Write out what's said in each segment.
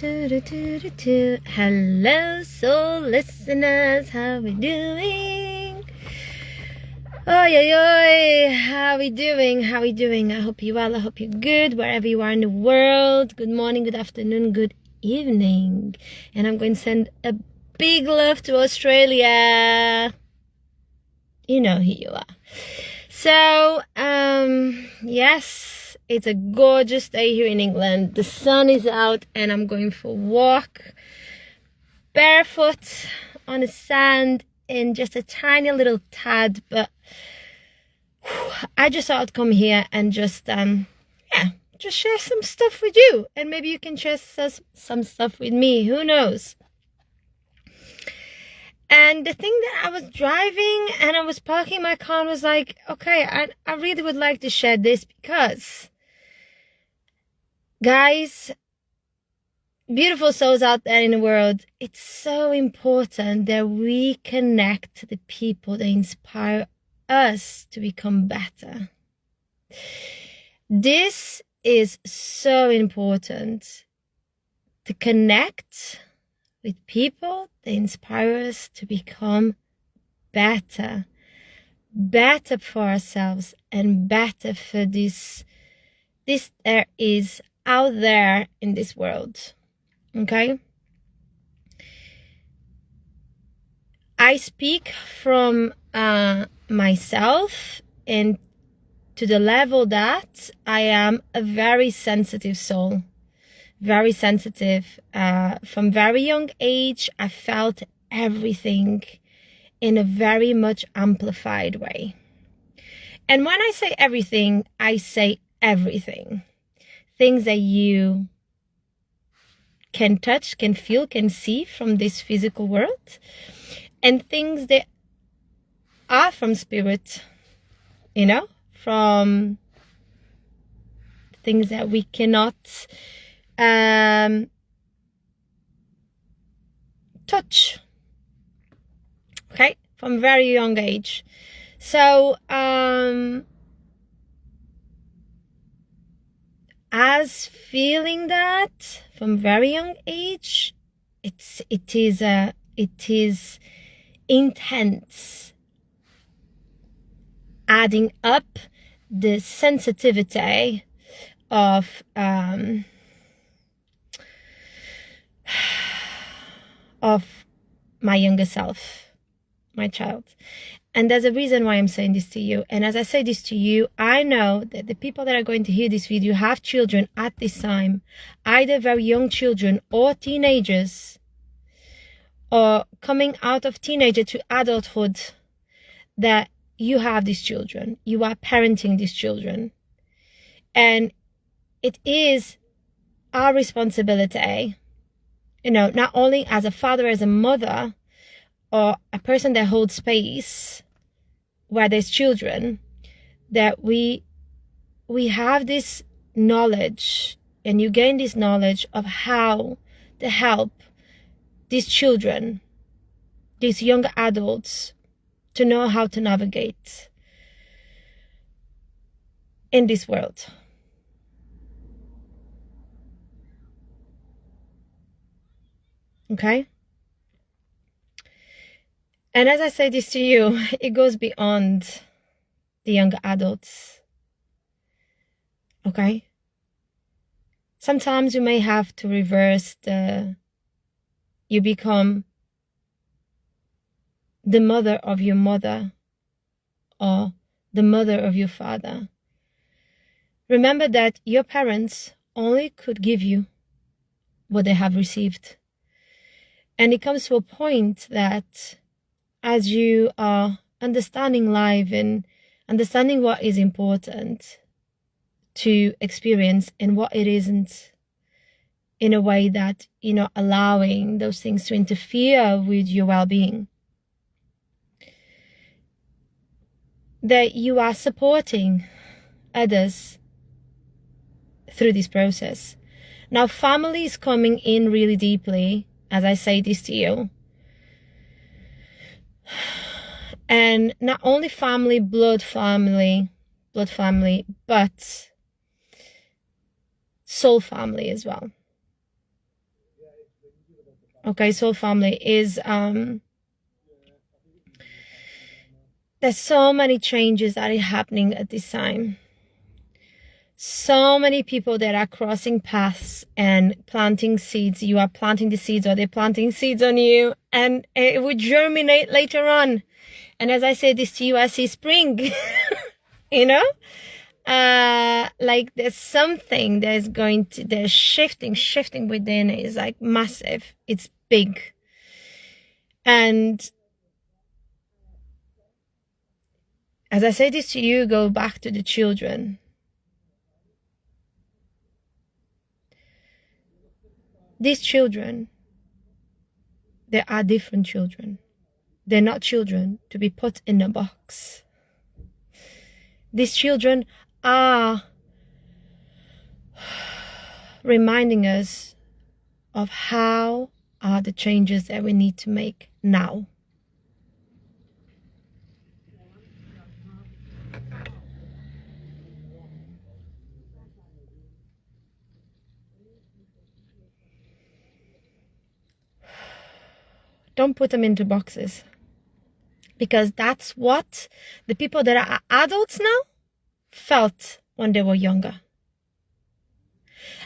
Hello, soul listeners, how we doing? Oi, how we doing? How we doing? I hope you well. I hope you're good wherever you are in the world. Good morning, good afternoon, good evening. And I'm going to send a big love to Australia. You know who you are. So, yes, it's a gorgeous day here in England. The sun is out and I'm going for a walk barefoot on the sand in just a tiny little tad, but I just thought I'd come here and just share some stuff with you, and maybe you can share some stuff with me, who knows. And the thing that I was driving and I was parking my car and was like, okay, I really would like to share this because, guys, beautiful souls out there in the world, it's so important that we connect to the people that inspire us to become better. This is so important, to connect with people that inspire us to become better for ourselves and better for this there is out there in this world. Okay, I speak from myself, and to the level that I am a very sensitive soul. Very sensitive. From very young age, I felt everything in a very much amplified way. And when I say everything, I say everything. Things that you can touch, can feel, can see from this physical world, and things that are from spirit, from things that we cannot touch. Okay, from very young age. So as feeling that from very young age, it is intense, adding up the sensitivity of my younger self, my child. And there's a reason why I'm saying this to you. And as I say this to you, I know that the people that are going to hear this video have children at this time, either very young children or teenagers, or coming out of teenager to adulthood, that you have these children, you are parenting these children. And it is our responsibility, not only as a father, as a mother, or a person that holds space where there's children, that we have this knowledge, and you gain this knowledge of how to help these children, these young adults, to know how to navigate in this world. Okay? And as I say this to you, it goes beyond the younger adults. Okay? Sometimes you may have to reverse you become the mother of your mother, or the mother of your father. Remember that your parents only could give you what they have received. And it comes to a point that as you are understanding life and understanding what is important to experience and what it isn't, in a way that you're not allowing those things to interfere with your well-being, that you are supporting others through this process. Now, family is coming in really deeply as I say this to you. And not only family, blood family, but soul family as well. okay, soul family, is there's so many changes that are happening at this time. So many people that are crossing paths and planting seeds. You are planting the seeds, or they're planting seeds on you, and it would germinate later on. And as I say this to you, I see spring. You know, like there's something there's shifting within. Is like massive. It's big. And as I say this to you, go back to the children. These children, they are different children. They're not children to be put in a box. These children are reminding us of how are the changes that we need to make now. Don't put them into boxes, because that's what the people that are adults now felt when they were younger.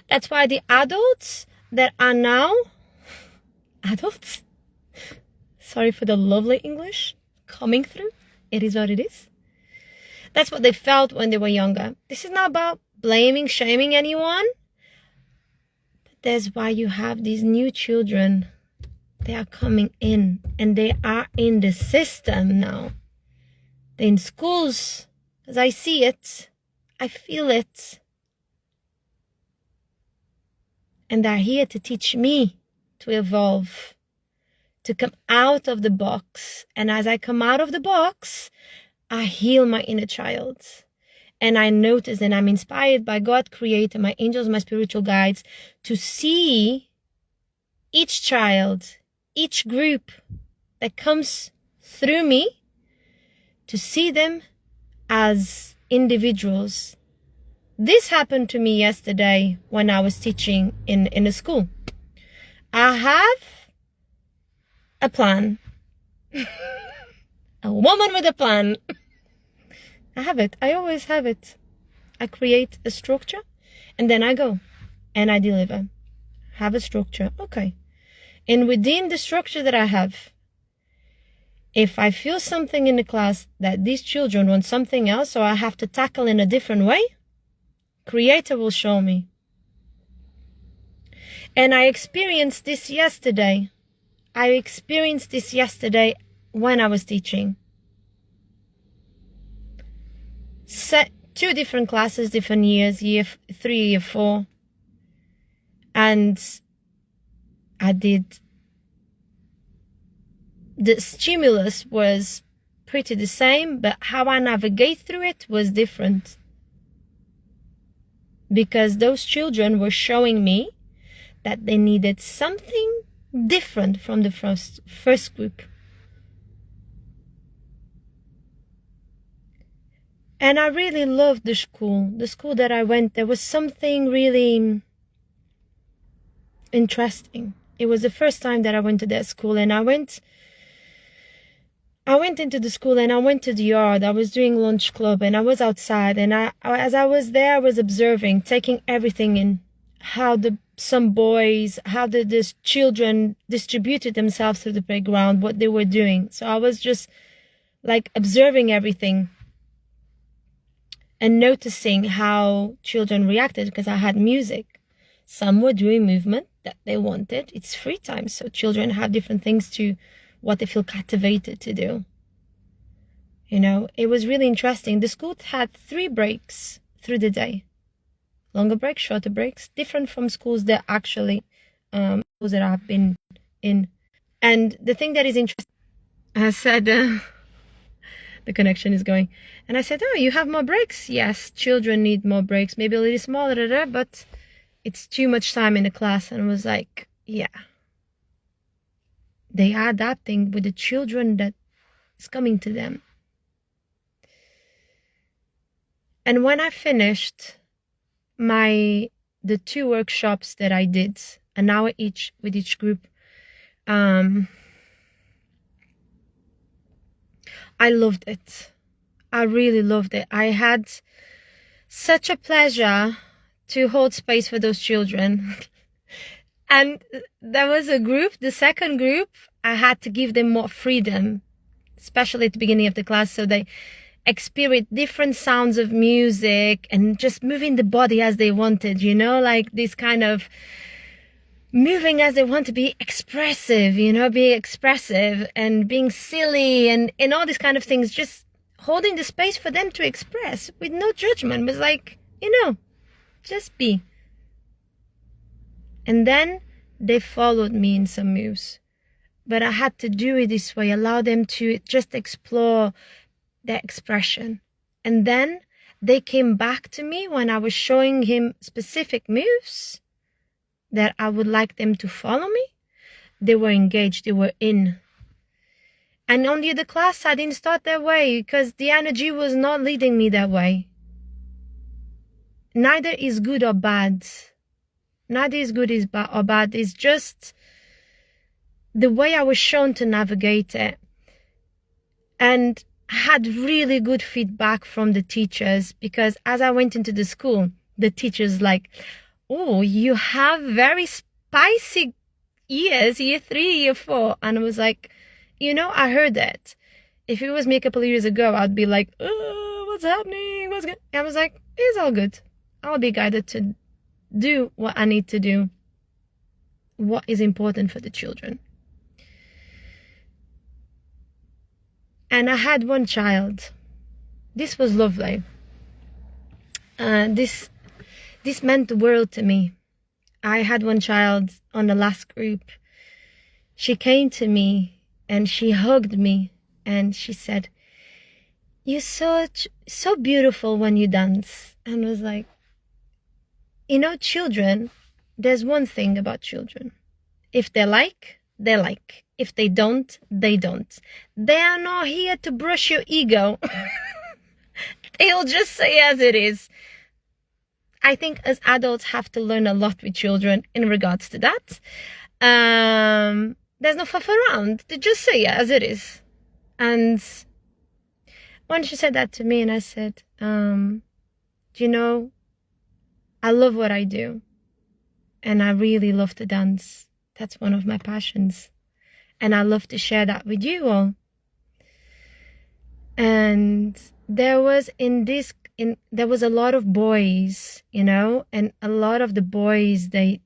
That's why the adults that are now adults, sorry for the lovely English coming through, it is what it is. That's what they felt when they were younger. This is not about blaming, shaming anyone. That's why you have these new children. They are coming in, and they are in the system now. They're in schools, because I see it, I feel it. And they're here to teach me to evolve, to come out of the box. And as I come out of the box, I heal my inner child. And I notice, and I'm inspired by God, Creator, my angels, my spiritual guides, to see each child, each group that comes through me, to see them as individuals. This happened to me yesterday when I was teaching in a school. I have a plan. A woman with a plan. I have it. I always have it. I create a structure, and then I go and I deliver. Have a structure. Okay. And within the structure that I have, if I feel something in the class that these children want something else, or I have to tackle in a different way, Creator will show me. And I experienced this yesterday. When I was teaching. Two different classes, different years, year 3, year 4. And I did, the stimulus was pretty the same, but how I navigate through it was different. Because those children were showing me that they needed something different from the first group. And I really loved the school that I went. There was something really interesting. It was the first time that I went to that school, and I went into the school, and I went to the yard. I was doing lunch club, and I was outside, and as I was there, I was observing, taking everything in, how some boys, how the children distributed themselves through the playground, what they were doing. So I was just like observing everything and noticing how children reacted, because I had music. Some were doing movement that they wanted. It's free time, so children have different things to what they feel captivated to do. You know, it was really interesting. The school had 3 breaks through the day. Longer breaks, shorter breaks, different from schools that actually, schools that I've been in. And the thing that is interesting, I said, the connection is going. And I said, oh, you have more breaks? Yes, children need more breaks, maybe a little smaller, but it's too much time in the class. And I was like, yeah. They are adapting with the children that is coming to them. And when I finished the 2 workshops that I did, an hour each with each group, I loved it. I really loved it. I had such a pleasure to hold space for those children. And there was a group, the second group, I had to give them more freedom, especially at the beginning of the class, so they experience different sounds of music and just moving the body as they wanted, you know, like this kind of moving as they want to be expressive, you know, being expressive and being silly and all these kind of things, just holding the space for them to express with no judgment. It was like, you know, just be. And then they followed me in some moves, but I had to do it this way, allow them to just explore their expression. And then they came back to me when I was showing him specific moves that I would like them to follow me. They were engaged, they were in. And on the other class, I didn't start that way because the energy was not leading me that way. Neither is good or bad. Neither is good or bad. It's just the way I was shown to navigate it. And I had really good feedback from the teachers, because as I went into the school, the teachers like, oh, you have very spicy years, year 3, year 4. And I was like, you know, I heard that. If it was me a couple of years ago, I'd be like, oh, what's happening? What's good? I was like, it's all good. I'll be guided to do what I need to do, what is important for the children. And I had one child. This was lovely. This meant the world to me. I had one child on the last group. She came to me and she hugged me and she said, "You're so beautiful when you dance." And I was like, you know, children, there's one thing about children. If they like, they like. If they don't, they don't. They are not here to brush your ego. They'll just say as it is. I think as adults have to learn a lot with children in regards to that. There's no fluff around. They just say it as it is. And when she said that to me, and I said, you know, I love what I do. And I really love to dance. That's one of my passions. And I love to share that with you all. And there was there was a lot of boys, you know, and a lot of the boys, they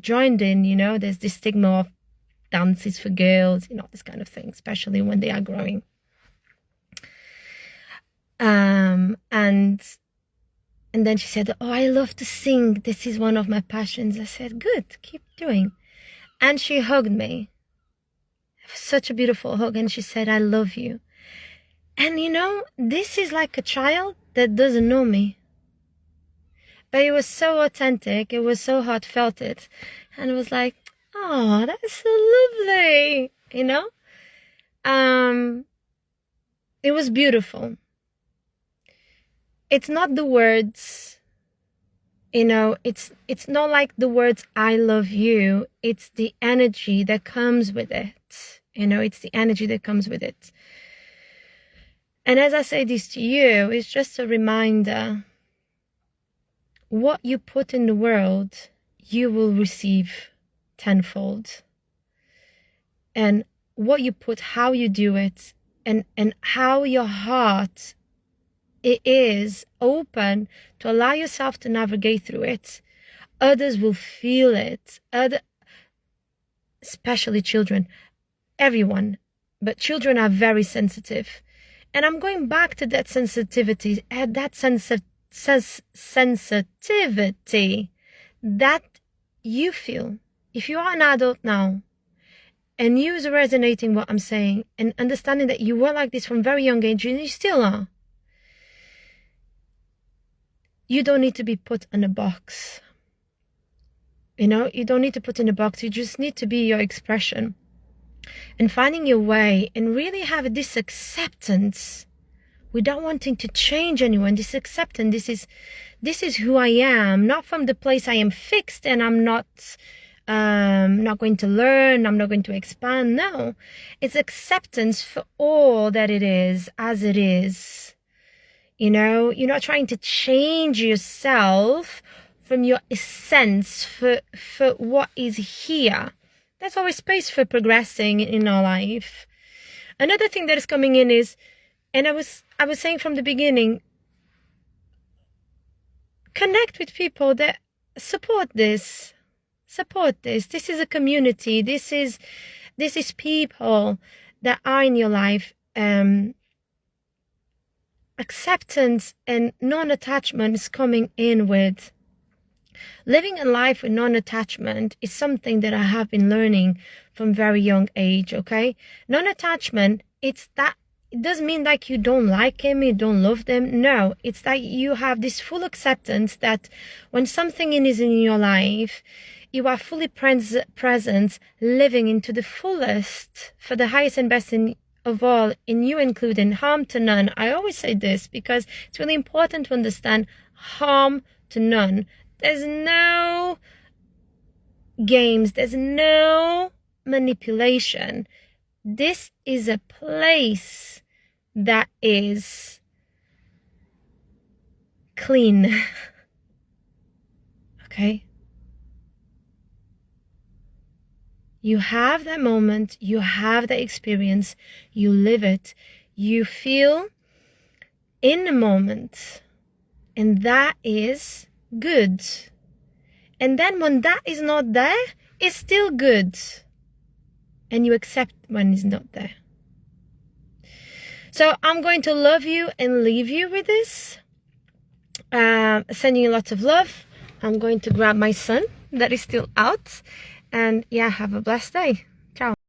joined in, you know. There's this stigma of dances for girls, you know, this kind of thing, especially when they are growing. And then she said, "Oh, I love to sing. This is one of my passions." I said, "Good, keep doing." And she hugged me. Such a beautiful hug. And she said, "I love you." And you know, this is like a child that doesn't know me. But it was so authentic. It was so heartfelt. And it was like, oh, that's so lovely. You know? It was beautiful. It's not the words, you know, it's not like the words, "I love you." It's the energy that comes with it. You know, it's the energy that comes with it. And as I say this to you, it's just a reminder. What you put in the world, you will receive tenfold. And what you put, how you do it, and how your heart it is open to allow yourself to navigate through it, others will feel it. Especially children, everyone, but children are very sensitive. And I'm going back to that sensitivity, that sensitivity that you feel. If you are an adult now, and you is resonating what I'm saying, and understanding that you were like this from very young age, and you still are, you don't need to be put in a box. You know, you don't need to put in a box. You just need to be your expression. And finding your way and really have this acceptance without wanting to change anyone. This acceptance, this is who I am, not from the place I am fixed and I'm not I'm not going to learn, I'm not going to expand. No, it's acceptance for all that it is, as it is. You know, you're not trying to change yourself from your essence for what is here. There's always space for progressing in our life. Another thing that is coming in is, and I was saying from the beginning, connect with people that support this. This is a community. This is people that are in your life. Acceptance and non-attachment is coming in with. Living a life with non-attachment is something that I have been learning from very young age, okay? Non-attachment, it doesn't mean like you don't like him, you don't love them. No, it's that you have this full acceptance that when something is in your life, you are fully present, living into the fullest for the highest and best of all, in you including, harm to none. I always say this because it's really important to understand harm to none. There's no games, there's no manipulation. This is a place that is clean. Okay? You have that moment, you have that experience, you live it, you feel in the moment, and that is good. And then when that is not there, it's still good. And you accept when it's not there. So I'm going to love you and leave you with this. Sending you lots of love. I'm going to grab my son that is still out. And yeah, have a blessed day. Ciao.